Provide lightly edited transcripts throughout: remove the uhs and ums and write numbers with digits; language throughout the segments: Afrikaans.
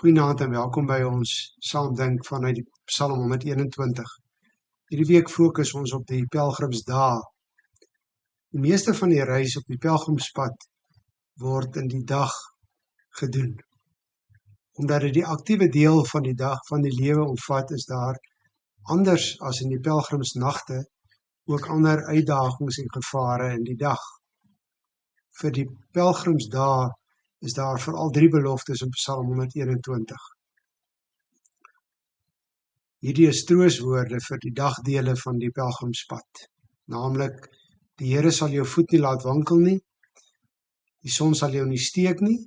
Goeienaand en welkom by ons saamdink vanuit die Psalm 121. Hierdie week fokus ons op die pelgrimsdae. Die meeste van die reis op die pelgrimspad word in die dag gedoen. Omdat dit die aktiewe deel van die dag van die lewe omvat, is daar anders as in die pelgrimsnagte ook ander uitdagings en gevare in die dag. Vir die pelgrimsdae is daar veral 3 beloftes in Psalm 121. Hierdie is trooswoorde vir die dagdele van die pelgrimspad. Naamlik, die Here sal jou voet nie laat wankel nie, die son sal jou nie steek nie,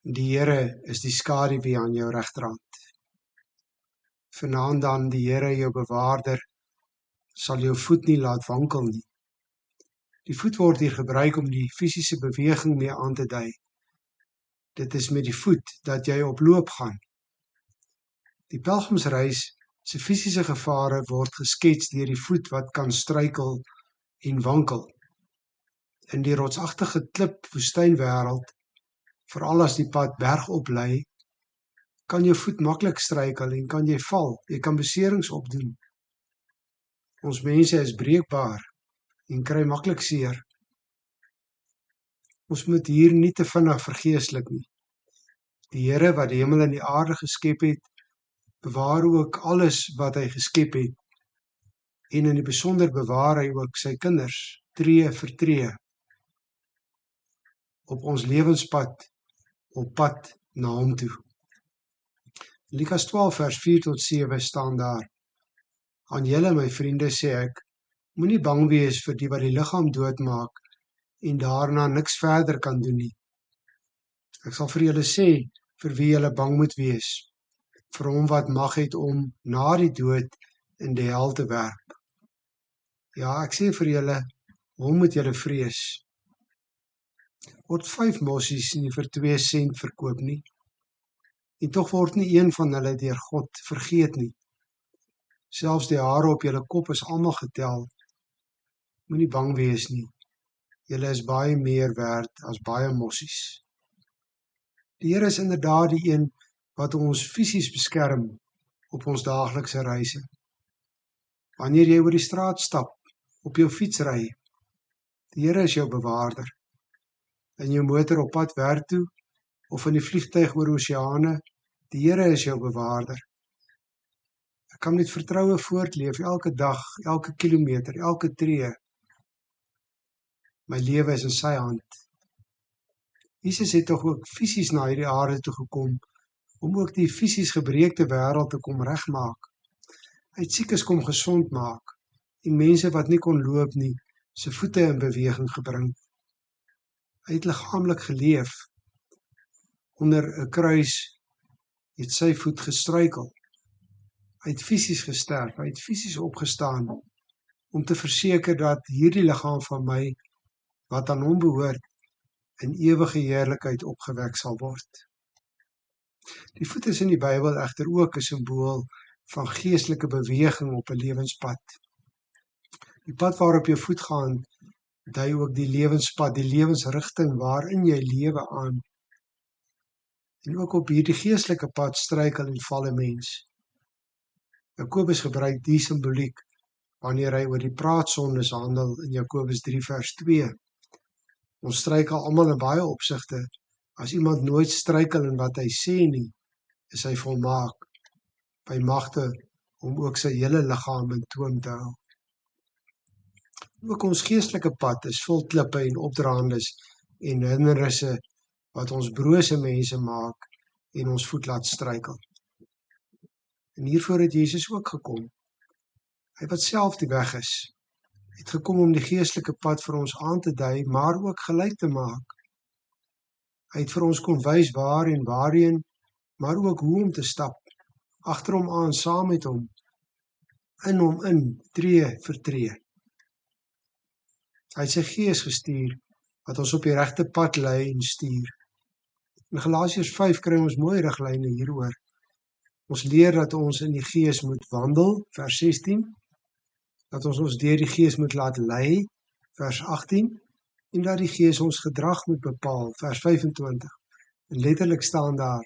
die Here is die skaduwee aan jou regterhand. Vanaand dan, die Here jou bewaarder sal jou voet nie laat wankel nie. Die voet word hier gebruik om die fisiese beweging mee aan te dui. Dit is met die voet dat jy op loop gaan. Die pelgrimsreis se fisiese gevare word geskets deur die voet wat kan struikel en wankel. In die rotsagtige klip woestynwêreld, veral as die pad bergop lei, kan jou voet maklik struikel en kan jy val. Jy kan beserings opdoen. Ons mense is breekbaar en kry maklik seer. Ons moet hier nie te vinnig vergeeslik nie. Die Here wat die hemel en die aarde geskep het, bewaar ook alles wat hy geskep het. En in die besonder bewaar hy ook sy kinders, tree vir tree. Op ons lewenspad, op pad na hom toe. In Lukas 12 vers 4 tot 7 staan daar: Aan julle, my vriende, sê ek, moenie bang wees vir die wat die liggaam doodmaak en daarna niks verder kan doen nie. Ek sal vir julle sê, vir wie julle bang moet wees, vir hom wat mag het om na die dood in die hel te werp. Ja, ek sê vir julle, hom moet julle vrees. Word 5 mossies nie vir 2 sent verkoop nie, en tog word nie een van hulle deur God vergeet nie. Selfs die hare op julle kop is almal getel. Moenie bang wees nie. Julle is baie meer werd as baie mossies. Die Here is inderdaad die een wat ons fisies beskerm op ons daaglikse reise. Wanneer jy oor die straat stap, op jou fiets ry, die Here is jou bewaarder. In jou motor op pad werk toe, of in die vliegtuig oor oseane, die Here is jou bewaarder. Ek kan met vertroue voortleef elke dag, elke kilometer, elke tree. My lewe is in sy hand. Jesus het tog ook fisies na hierdie aarde toe gekom, om ook die fisies gebreekte wêreld te kom regmaak. Hy het siekes kom gesond maak, en mense wat nie kon loop nie, se voete in beweging gebring. Hy het liggaamlik geleef. Onder 'n kruis het sy voet gestruikel. Hy het fisies gesterf, hy het fisies opgestaan, om te verseker dat hierdie liggaam van my, wat aan hom behoort, in ewige heerlikheid opgewek sal word. Die voet is in die Bybel egter ook 'n simbool van geestelike beweging op 'n lewenspad. Die pad waarop jou voet gaan, dui ook die lewenspad, die lewensrigting waarin jy lewe aan. En ook op hierdie geestelike pad struikel en val 'n mens. Jakobus gebruik die simboliek wanneer hy oor die praatsondes handel in Jakobus 3 vers 2. Ons struikel almal in baie opsigte. As iemand nooit struikel in wat hy sê nie, is hy volmaak, by magte om ook sy hele liggaam in toom te hou. Ook ons geestelike pad is vol klippe en opdraandes en hindernisse wat ons brose mense maak en ons voet laat struikel. En hiervoor het Jesus ook gekom. Hy wat self die weg is, het gekom om die geestelike pad vir ons aan te dui, maar ook gelyk te maak. Hy het vir ons kom wys waar en waarheen, maar ook hoe om te stap, agter hom aan, saam met hom in, tree vir tree. Hy het sy gees gestuur, wat ons op die regte pad lei en stuur. In Galasiërs 5 kry ons mooi riglyne hieroor. Ons leer dat ons in die gees moet wandel, vers 16, dat ons deur die gees moet laat lei, vers 18, en dat die gees ons gedrag moet bepaal, vers 25. En letterlik staan daar,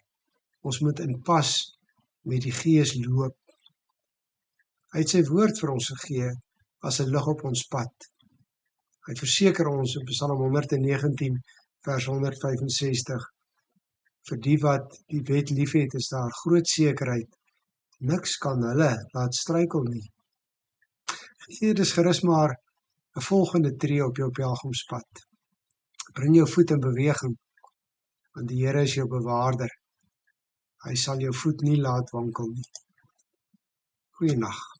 Ons moet in pas met die Gees loop. Hy het sy woord vir ons gegee as 'n lig op ons pad. Hy verseker ons in Psalm 119 vers 165, vir die wat die wet liefhet, is daar groot sekerheid. Niks kan hulle laat struikel nie. Gee dus gerus maar 'n volgende tree op jou pelgrimspad. Bring jou voet in beweging, want die Here is jou bewaarder. Hy sal jou voet nie laat wankel nie. Goeienaand.